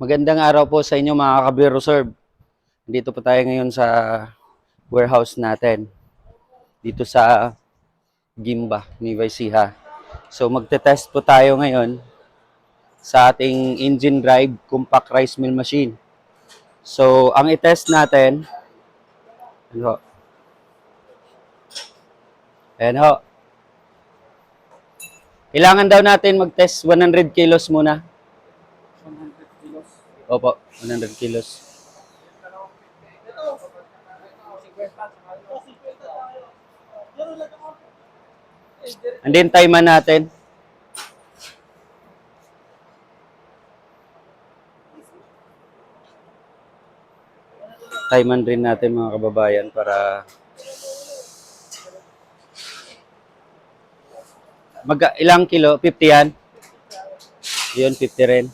Magandang araw po sa inyo mga ka-Bureau Reserve. Dito po tayo ngayon sa warehouse natin. Dito sa Gimba, Nueva Ecija. So magte-test po tayo ngayon sa ating engine drive compact rice mill machine. So ang i-test natin, ano ho? Ayan ho. Kailangan daw natin mag-test 100 kilos muna. 100 kilos. Opo, 100 kilos. Andin timer natin. Timer rin natin mga kababayan para ilang kilo? 50 yan? Yun, 50 rin.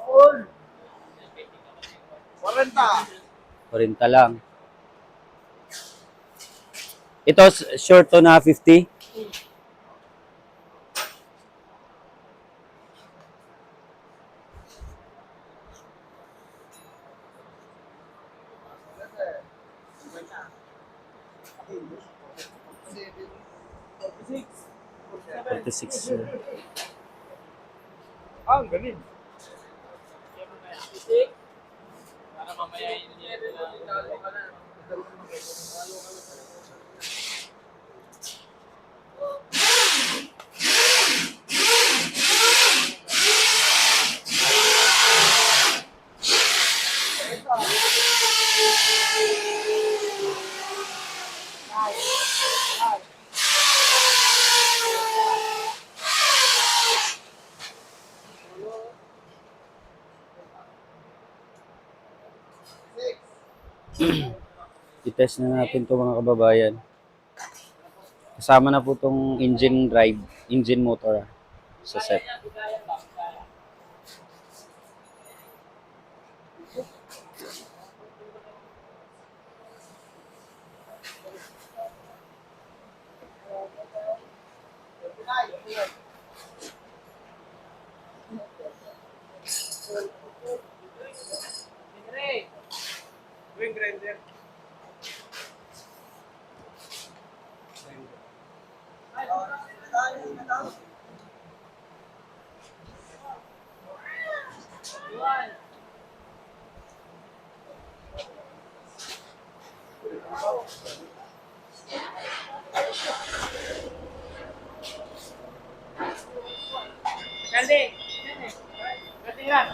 All. 40. 40 lang. Ito, short to na 50. Six. 46. Ang galing. Para mamaya yun nila. I-test na natin to mga kababayan. Kasama na po tong engine drive, engine motor sa set. Wing grinder. Kalde. Katiran.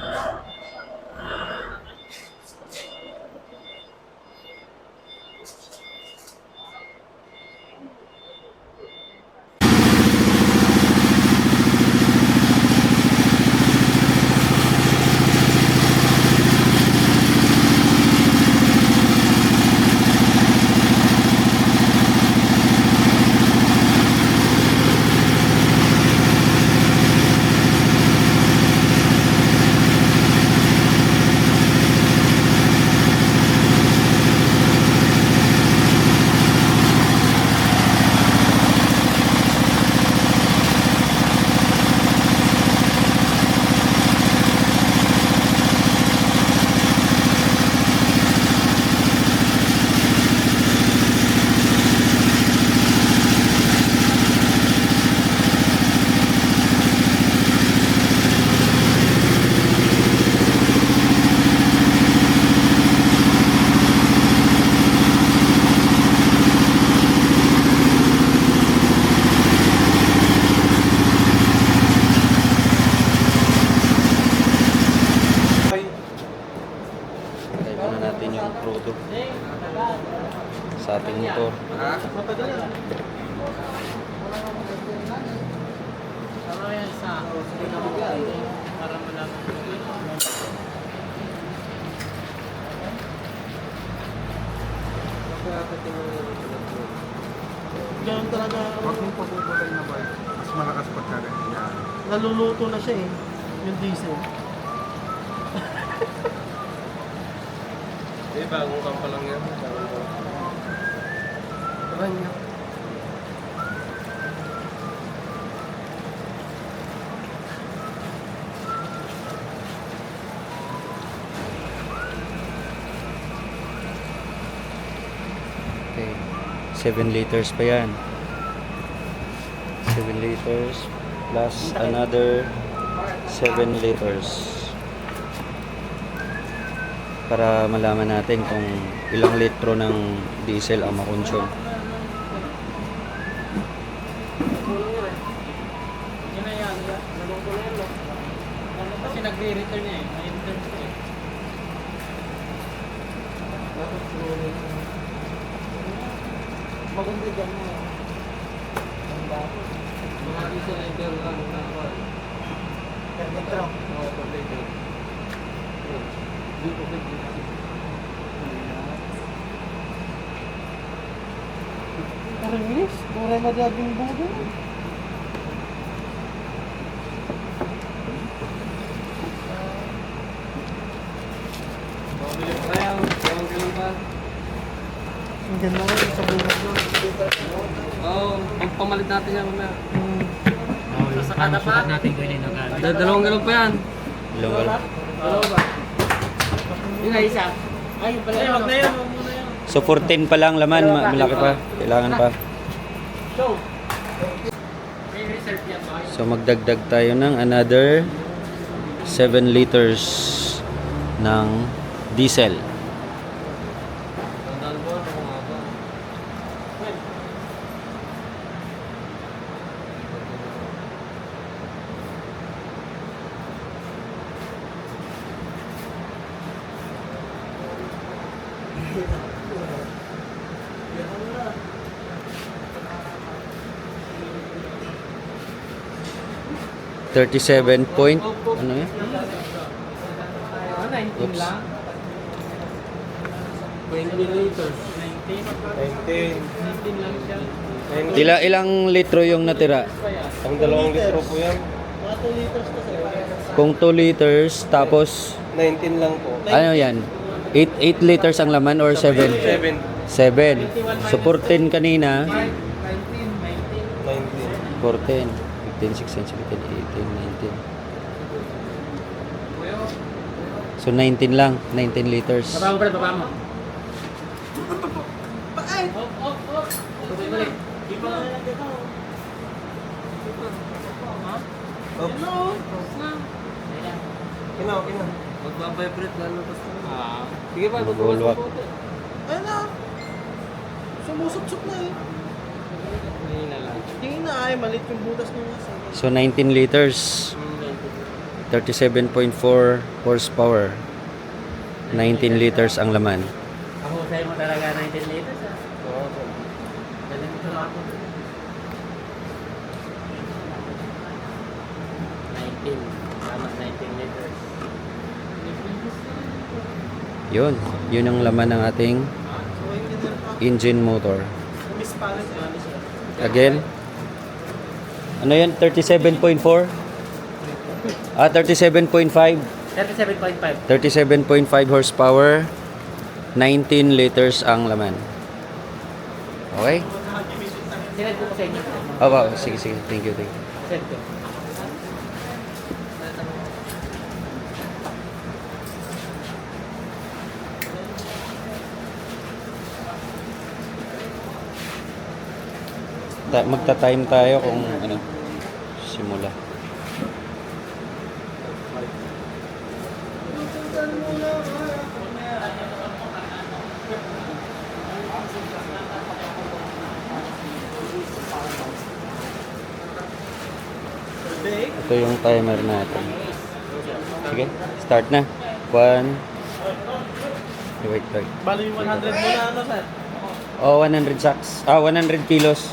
Try muna natin yung crudo sa ating motor. Para malaman. Ganun talaga. Huwag mong pagbubulan na ba? Mas malakas pagka ganyan. Naluluto na siya eh. Yung diesel. Bagong kang pa lang yan. Try niya. Okay. 7 liters pa yan. 7 liters plus another 7 liters. Para malaman natin kung ilang litro ng diesel ang makonsume. Yun na yan. Nalungko na yan, no? Kasi nagre-return niya eh. May return siya eh. Maganda dyan mo. Mga diesel ay pero lang. Ito. Karinis, mura madaging budo. Ang ganda nga sa buhay mo. Oo, pagpamalit natin yan mamaya. Ano sukat natin ko yun yung Dalawang galon pa yan. Ilang wala? Dalawa ba? Yun na isa. Ay, pala yun. Wag na yan, wag muna yan. So 14 pa lang laman, malaki pa. Kailangan pa. Go! May reserve yan ba? So magdagdag tayo ng another 7 liters ng diesel. $37 point, ano yan? 19 Oops. lang. 20 liters. 19. 19. 19 lang siya. Ilang litro yung natira? Ang 2 litro po yan. Mga 2 liters to sir. Kung 2 liters, tapos 19 lang po. ano yan? 8 liters ang laman or 7? 7. 7. So 14 kanina, 19. 19. 14, 15, 16, 17, 18, 19. So 19 lang, 19 liters. Baba mo pala, baba mo. Ay! Op, op, op. Balik. Di pa lang dito. Oops. Kina, kina. Magbabibrate lalo basta. Sige pa, Magulwak. Ayun na. Sumusup-sup na eh. Hindi na lang. Tingin na ay, malit yung butas ng nasa. So 19 liters, 37.4 horsepower. 19 liters ang laman. Ako sa'yo mo talaga 19 liters ah. Oo. Dali mo sa ako. 19. Tama, 19 liters. Yun ang laman ng ating engine motor. Miss Paris, Again, ano yan? 37.4? 37.5. 37.5. 37.5 horsepower. 19 liters ang laman. Okay? Sinad ko sa inyo. Sige. Thank you. Send ko. Magta-time tayo kung ano, simula. Ito yung timer natin. Sige, start na. 1. Wait. Bali yung 100 muna ano sir? Oh, 100 sacks. 100 kilos.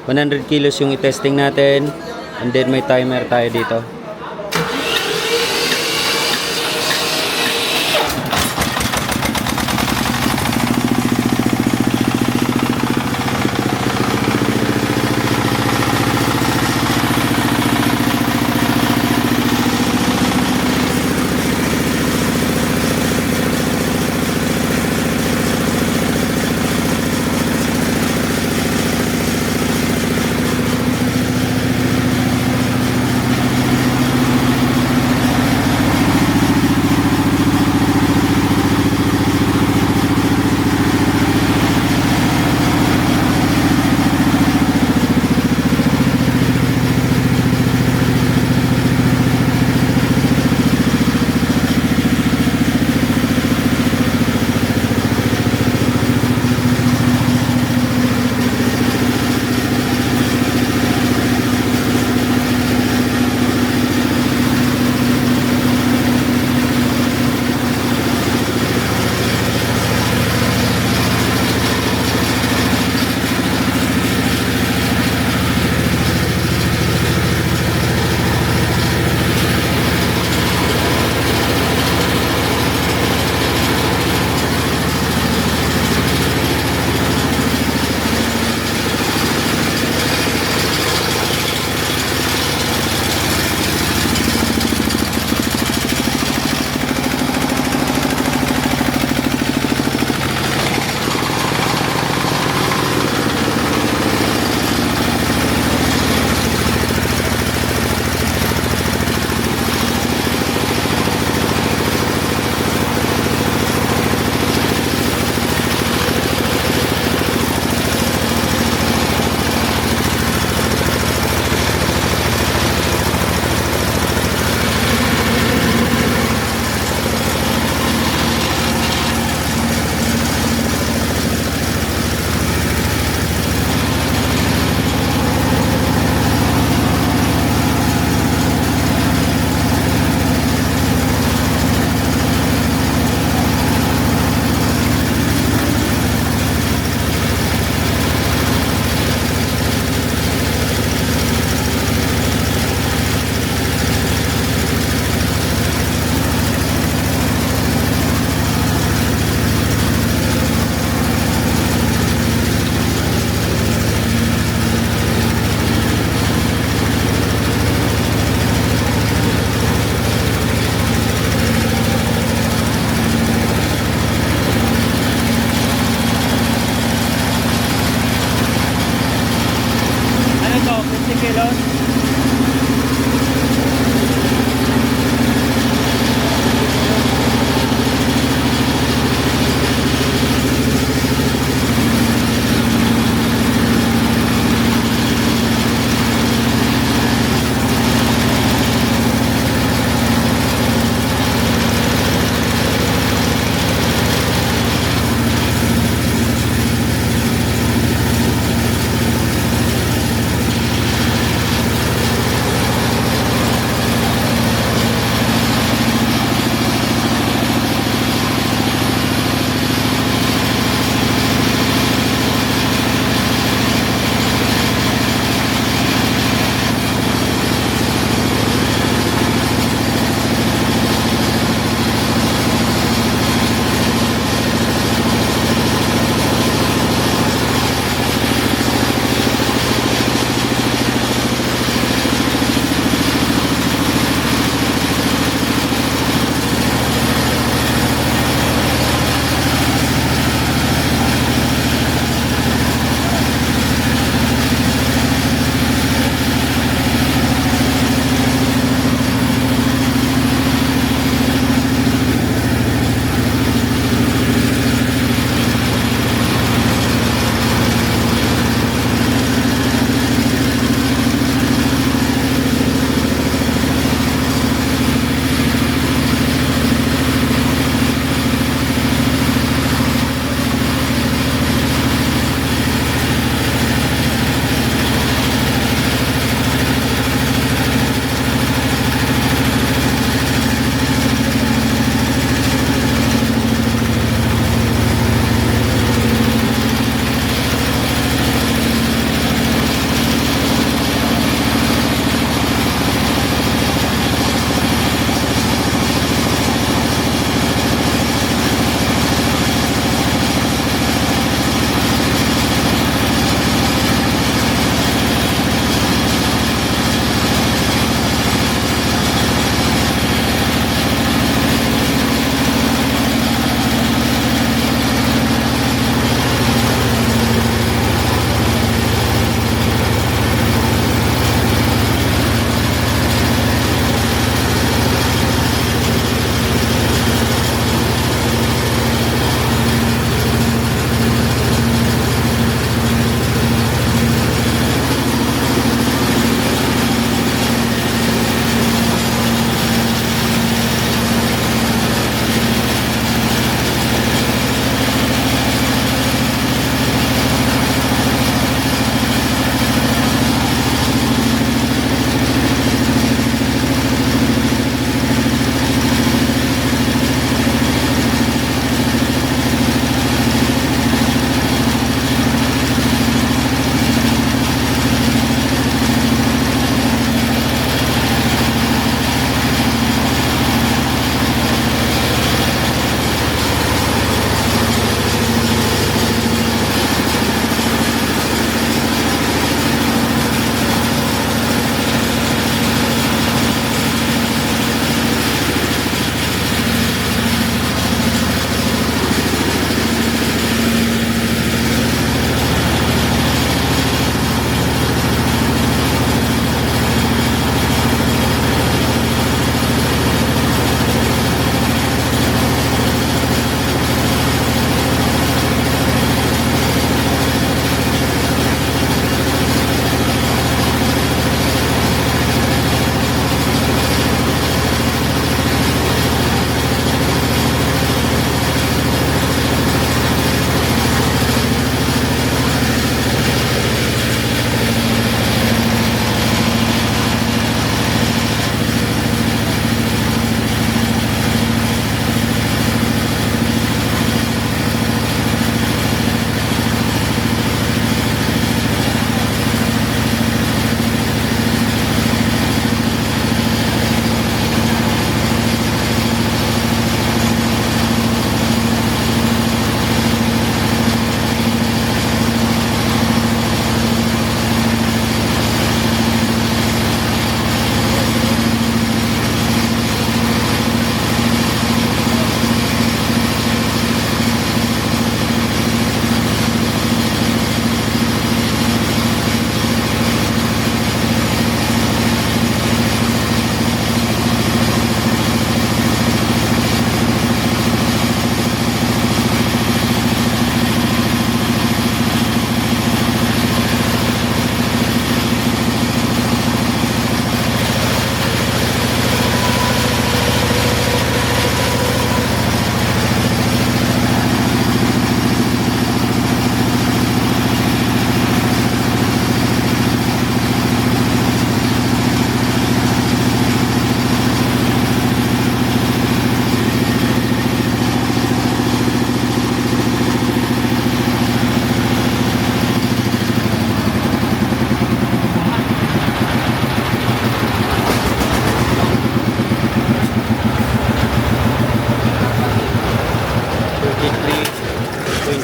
100 kilos yung i-testing natin. And then may timer tayo dito.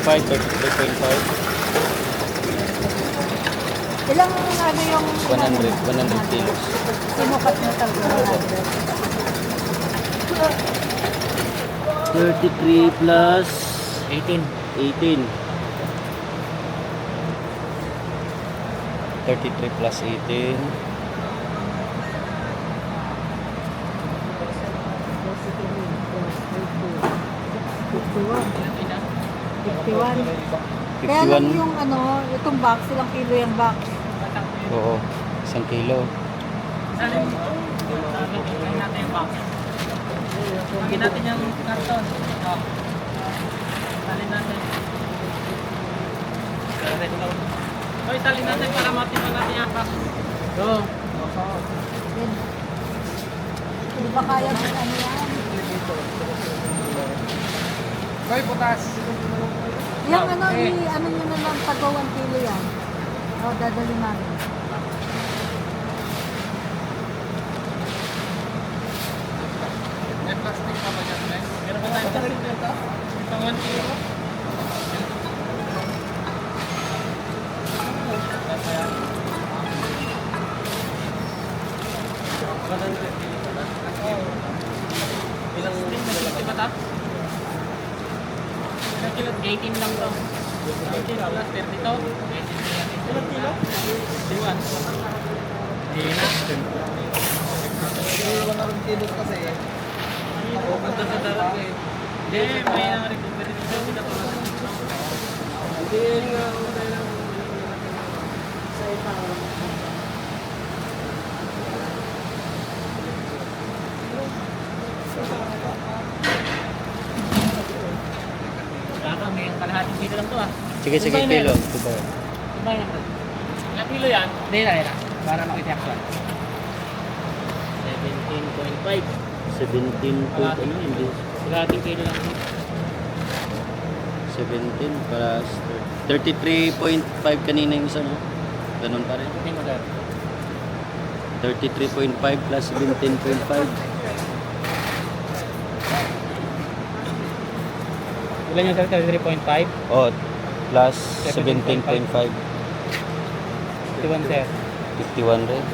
33.5. Ilang ano yung 100 kilos. sinukat mo talaga 33 plus 18. 18. 33 plus 18. 51. Kaya lang 51. yung ano, itong box, ilang kilo yung box. Oo, 1 kilo. Salin mo. Salin natin yung box. Lagyan natin yung karton. Oh. Salin natin. Hoy, salin natin para matipan natin yung box. Go. Yan. Hindi ba kaya ng ano yan? May putas. Yung ano, ano nyo na lang, tago 1 kilo yan. O, dadali namin. May plastic pa ba dyan, Glenn? Meron ba tayong plastic dito? Pang 1 kilo? Ilang ba ta? Ilang kilo? 18 lang to. 18 plus 32. Ilang kilo? 1. Hindi na. Yung 100 kilos kasi eh. Punta sa darat eh. Hindi, may nang recovery dito. Pinatulan. Hindi nga ako tayo sa ibang. Kaka, may kalahating kilo lang to ah. Sige, sige, kilo. Diba? Diba yan? Ilang kilo yan? Hindi na, yan. Para makita yung actual. 17.5. 17 point, ano, hindi. Kalahating kilo lang. 17 plus 33.5 kanina yung isa, no? Ganun pa rin. Hindi mo dahil. 33.5 plus 17.5. Ilan yung 33.5? Oh, plus 17.5. 51 sir. 51 rin.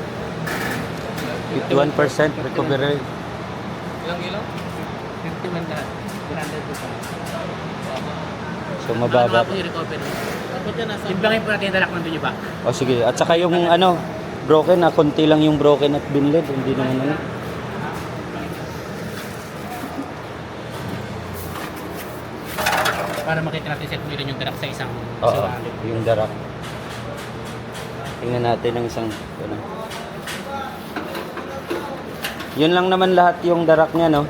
51% recovery. Ilang kilo? 51 lahat. 100 po pa. So mababa. Ano yung recovery? Dapat yan nasa... Timbangin po natin yung dalak nandun yung ba? O sige, at saka yung ano, broken na, konti lang yung broken at binled, hindi naman ano. Para makita natin set mo yung dalak sa isang Oo, suwali. yung darak. Tingnan natin ang isang, ano. Yun lang naman lahat yung darak niya, no?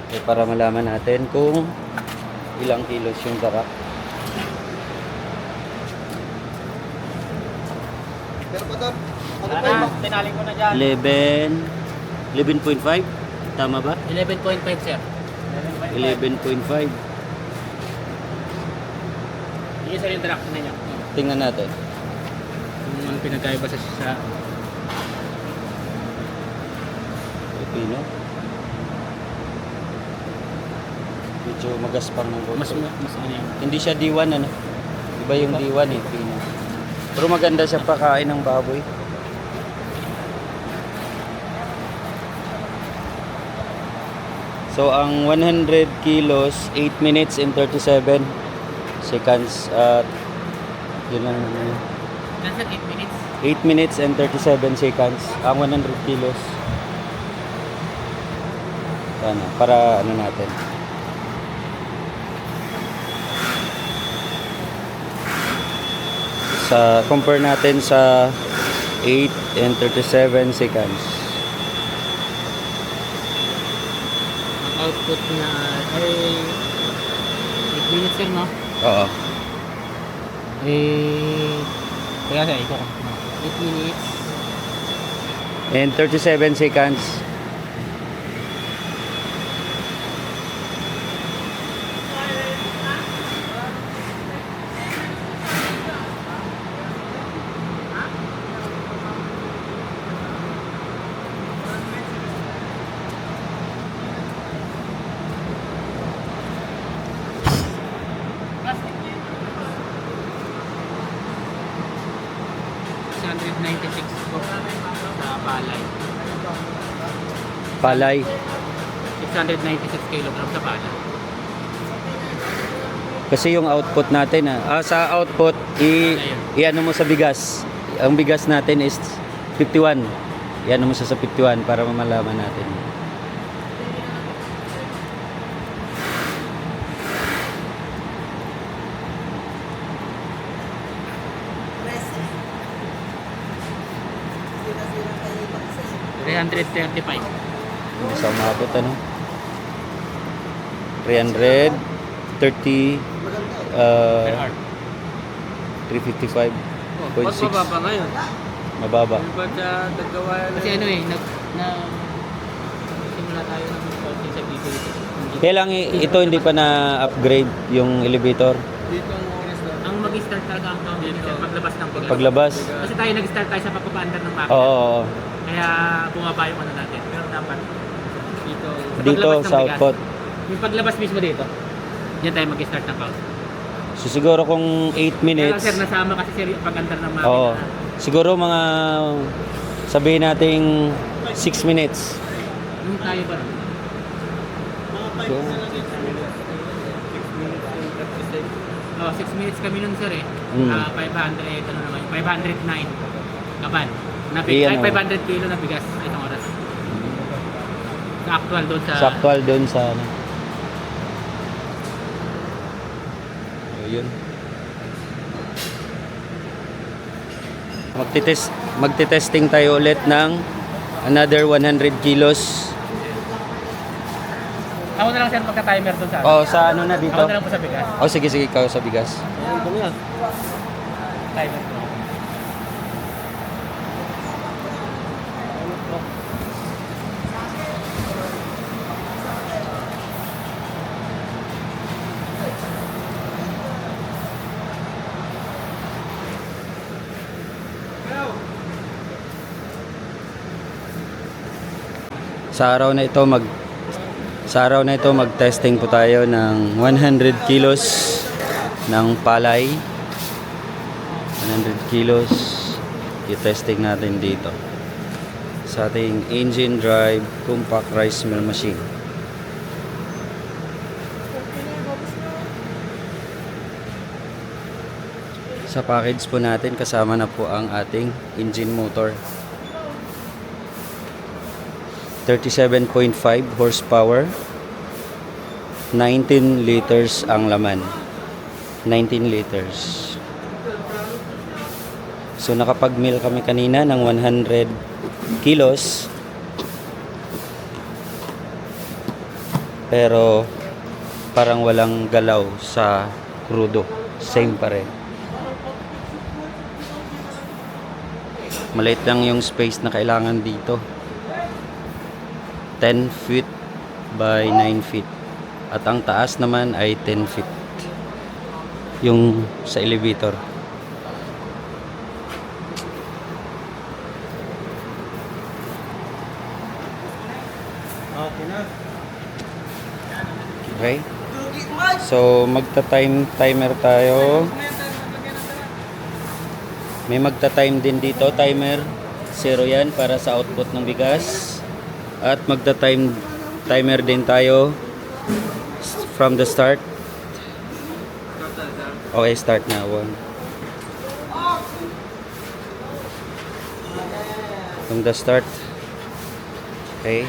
Okay, para malaman natin kung ilang kilos yung darak. Pero pa daw, ano pa Sana, yung tinaling ko na dyan. 11.5? Tama ba? 11.5 sir. 11.5. Yung sir yung dalak na niya. Tingnan natin. Kung ano pinagkaiba sa Pilipino. Medyo magaspang ng mas konti. ano yun. Hindi siya D1, ano? Iba yung D1 eh, Pino. Pero maganda siya pakain ng baboy. So, ang 100 kilos, 8 minutes and 37 seconds. At yun lang naman. Nasa 8 minutes. 8 minutes and 37 seconds. Ang 100 kilos. Sana, para ano natin. Compare natin sa 8 and 37 seconds. Ang output niya ay 8 minutes sir, no? Oo. Kaya sa ito. 8 minutes. And 37 seconds. 696 po sa palay. Palay. 696 kilogram sa palay. Kasi yung output natin, sa output, i-ano mo sa bigas. Ang bigas natin is 51. I-ano mo sa 51 para mamalaman natin. $335. Hindi sa umabot, ano? 330, Per hour. 355. Mas mababa ngayon. Mababa. Ano ba siya naggawa na? Kasi ano eh, simula tayo ng konti sa video ito. Kaya lang ito hindi pa na-upgrade yung elevator. Dito ang oras na. Ang mag-start talaga ang count dito paglabas ng bigas. Paglabas. Kasi tayo nag-start tayo sa pagpapaandar ng makina. Oo. Kaya bumaba yung ano natin. Pero dapat dito, Dito paglabas ng sa bigas. output. Yung paglabas mismo dito, diyan tayo mag-start ng count. So siguro kung 8 Kaya lang minutes. sir, nasama kasi sir yung pag-andar ng makina. Oo. Siguro mga sabihin nating 6 minutes. Yung tayo ba? So, Oh, 6 minutes kami nun sir eh. 500, ano naman, 509 kaban. Iyan, Ay, oh. 500 kilo na bigas itong oras. Sa actual doon sa... sa actual doon sa ano. Ayun. Magte-testing tayo ulit ng another 100 kilos. Ako na lang sir magka-timer doon sa... Oh, sa ano na dito? Ako na lang po sa bigas. Oh, sige, ikaw sa bigas. Timer. Sa araw na ito mag-testing po tayo ng 100 kilos ng palay. 100 kilos i-testing natin dito sa ating engine drive compact rice mill machine. Sa package po natin kasama na po ang ating engine motor. 37.5 horsepower, 19 liters ang laman. 19 liters. So nakapag-mill kami kanina ng 100 kilos. Pero parang walang galaw sa crudo. Same pa rin. Maliit lang yung space na kailangan dito. 10 feet by 9 feet. At ang taas naman ay 10 feet. Yung sa elevator. Okay. So magta-timer tayo. May magta-time din dito, timer. 0 yan para sa output ng bigas. At timer din tayo from the start. Okay, start na. 1. From the start. Okay.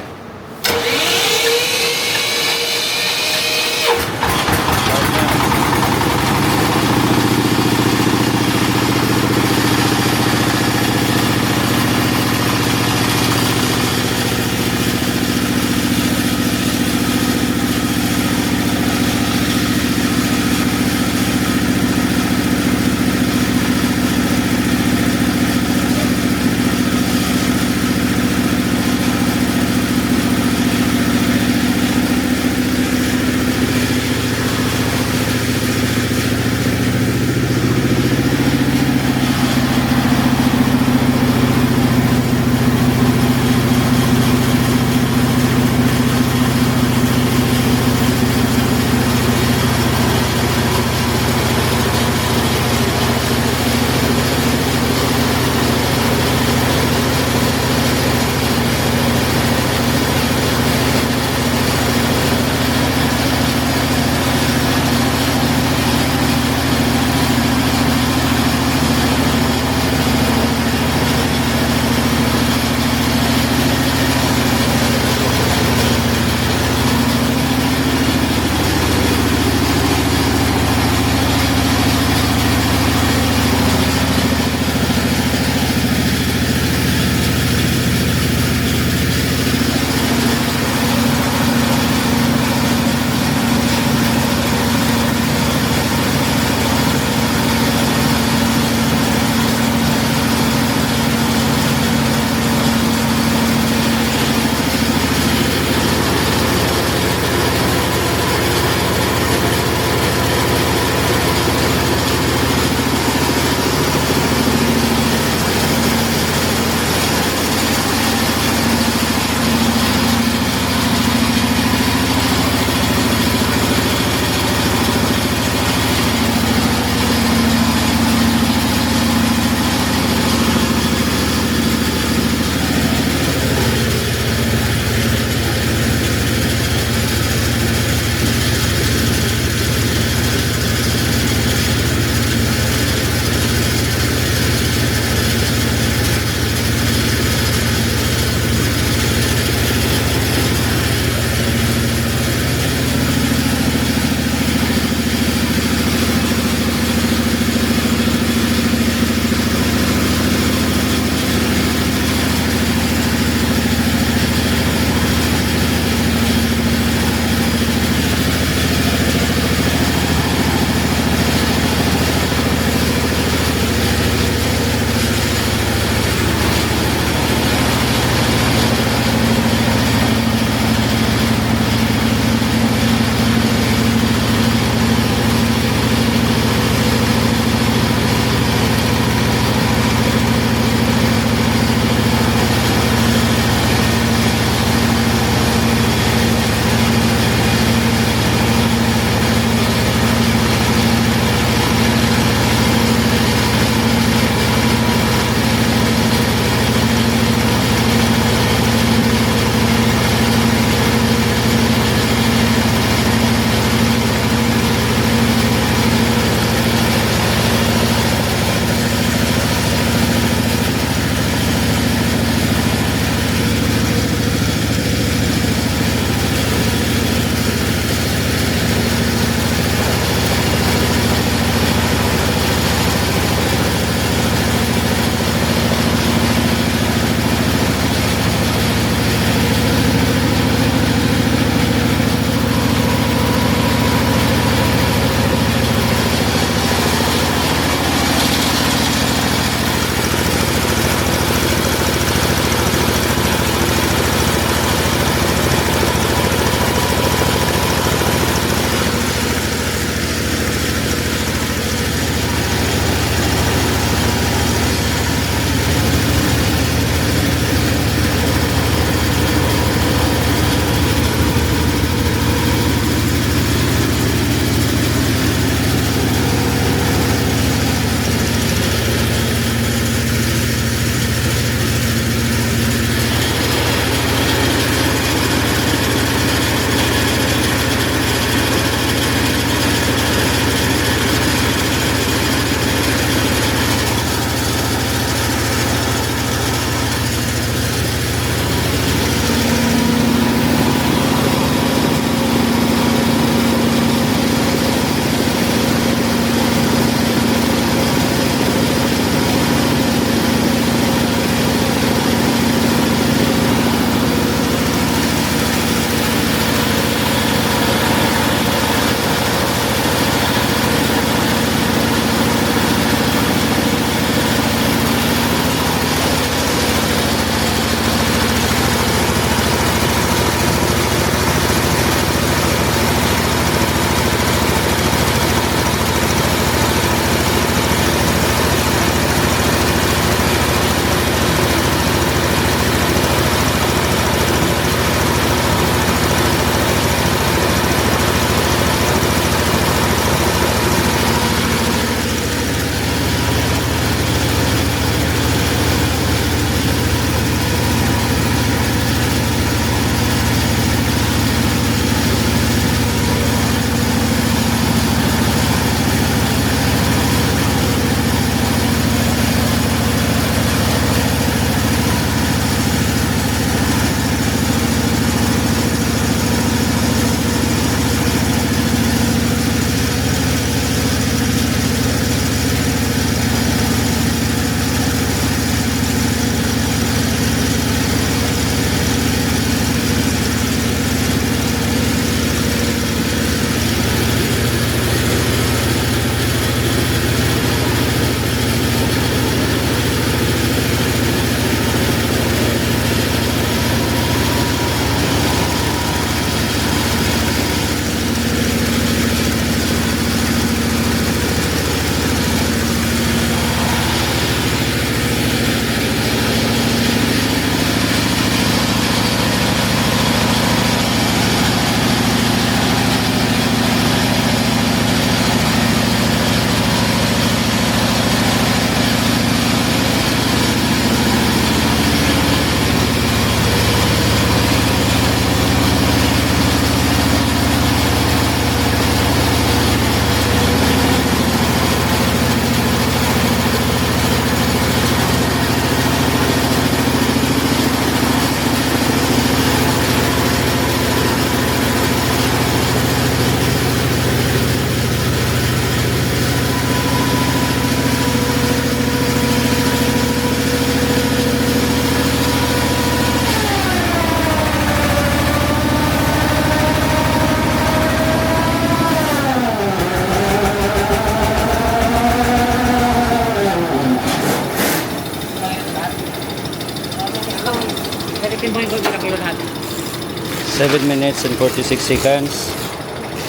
7 minutes and 46 seconds.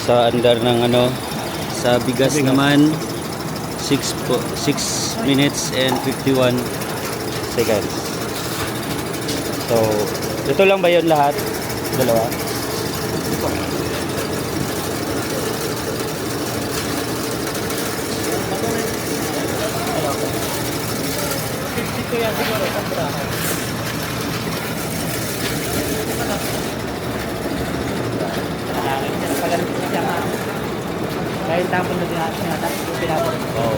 Sa andar ng ano, sa bigas naman 6 minutes and 51 seconds. So, ito lang ba yun lahat? Dalawa? Kahit tapon na natin yata, pinapon. Oo.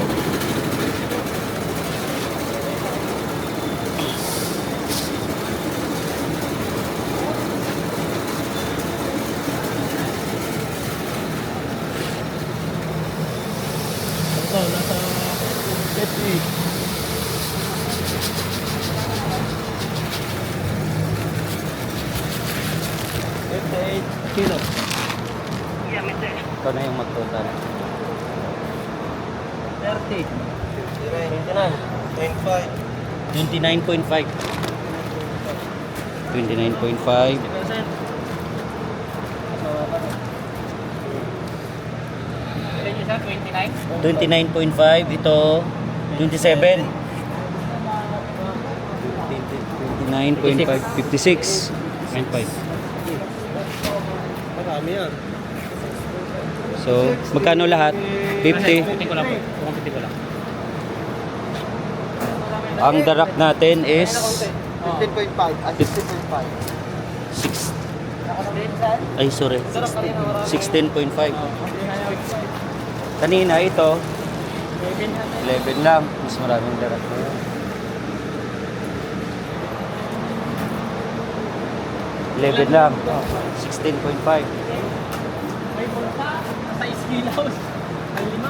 Ito, nasa 50. Kilo. Ito na yung mag-total. 30. 29.5. 29.5. 50%. Ilan yung isa? 29? 29.5. Ito, 27. 29.5. 56. 9.5. Marami yan. So, magkano lahat? 50. 50 ko lang po. 50 ko lang. Ang darak natin is 15.5 at 16.5. 6. Ay, sorry. 16.5. Kanina ito, 11 lang. Mas maraming darak na yun. 11 lang. 16.5. May punta. Nasa Iskilaos. Ay, 5.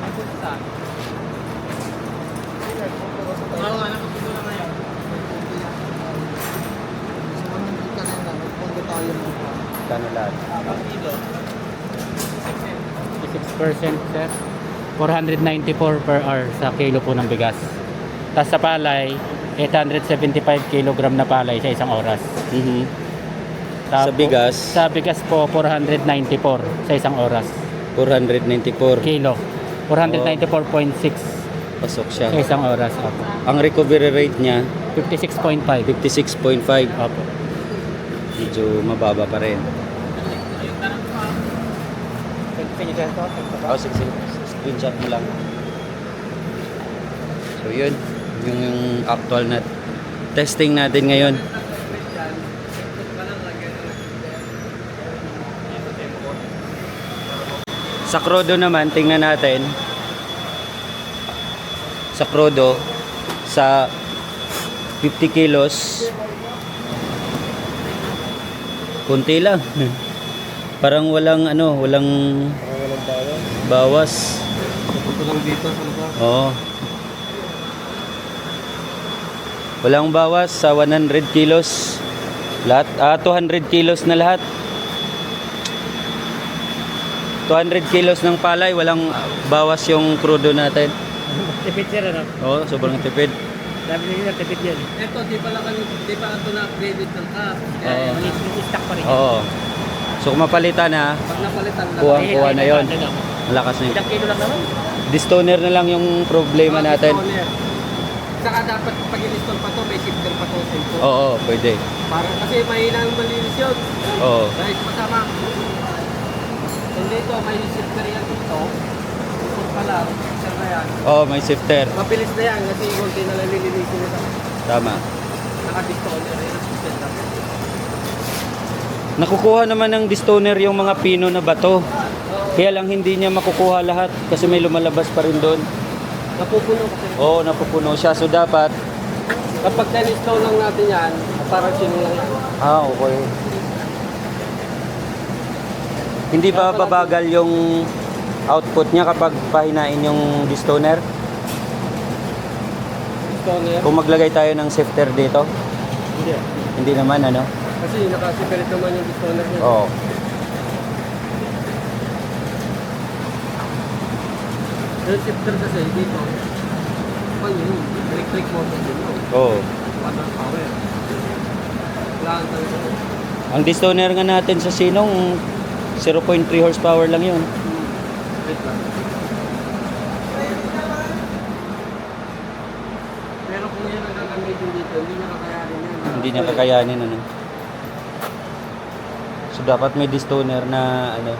May punta. Oo nga, napapunta na ngayon. So, anong di kanina, nagpunta tayo ng Kano lahat? Kilo. 56% sir. 494 per hour sa kilo po ng bigas. Tapos sa palay, 875 kilogram na palay sa isang oras. Sa bigas? Sa bigas po, 494 sa isang oras. 494. Kilo. 494.6 Pasok siya. sa isang oras. Opo. Ang recovery rate niya, 56.5. 56.5. Opo. Medyo mababa pa rin. Oh, sige. Screenshot mo lang. So, yun. Yung actual na testing natin ngayon. Sa crudo naman, tingnan natin. Sa crudo, sa 50 kilos, kunti lang. Parang walang bawas. Ito lang dito sa lugar. Oo. Walang bawas sa 100 kilos. Lahat, 200 kilos na lahat. 200 kilos ng palay, walang bawas yung crudo natin. Tipid sir, ano? Oo, sobrang tipid. Sabi nila, tipid yan. Ito, di pa ito na-upgraded ng cap. Oo. Stock pa rin. Oo. So kung mapalitan na, Pag napalitan na, kuha na yon. Malakas na yun. Ilang kilo lang naman? Distoner na lang yung problema natin. Saka dapat pag in-install pa to, may shifter pa to. Simple. Oo, pwede. Para, kasi mahina ang malinis yun. Oo. Dahil masama. Hindi ito, may shifter yan dito. Ito pala, shifter na yan. Oo, may shifter. Mabilis na yan kasi konti na lang nilinisin nila. Tama. Naka-distoner yan. Nakukuha naman ng distoner yung mga pino na bato. Kaya lang hindi niya makukuha lahat kasi may lumalabas pa rin doon. Napupuno kasi. Oo, napupuno siya. So dapat, Kapag na-install lang natin yan, parang sino lang yan. okay. Hindi ba babagal yung output niya kapag pahinain yung distoner? Stoner. Kung maglagay tayo ng shifter dito? Hindi. Hindi naman, ano? Kasi naka-separate naman yung stoner niya. Oo. Yung shifter kasi dito, ano yun, electric motor din yun. Oo. Water power. Kailangan talaga. Ang distoner nga natin sa Sinong, 0.3 horsepower lang yun. Wait lang. Pero kung yan ang gagamitin dito, hindi niya kakayanin yan. Hindi niya kakayanin ano. So dapat may distoner na ano,